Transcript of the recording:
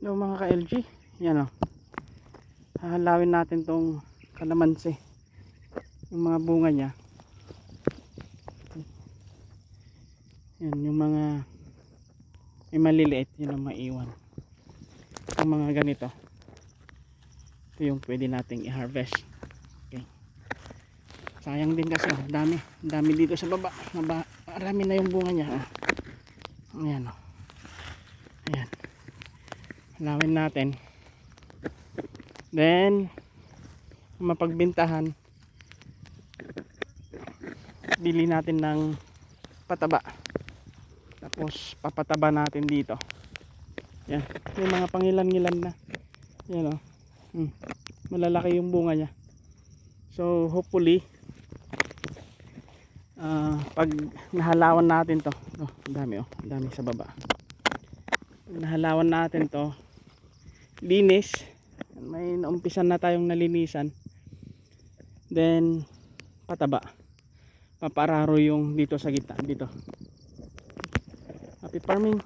Yung mga ka-LG, yan o. Hahalawin natin tong kalamansi. Yung mga bunga niya. Yan, yung mga may maliliit, yun ang maiwan. Yung mga ganito, ito yung pwede nating i-harvest. Okay. Sayang din kasi dami dito sa baba. Marami na yung bunga niya. Ayan o. Ayan. Halawin natin. Then mapagbintahan, bili natin ng pataba. Tapos papataba natin dito. Yan. May mga pangilan-ngilan na. Yan o. Malalaki yung bunga niya. So hopefully pag nahalawan natin to, ang dami ang dami sa baba. Pag nahalawan natin to, linis, may naumpisan na tayong nalinisan, then pataba, papararo yung dito sa gitna dito. Happy farming.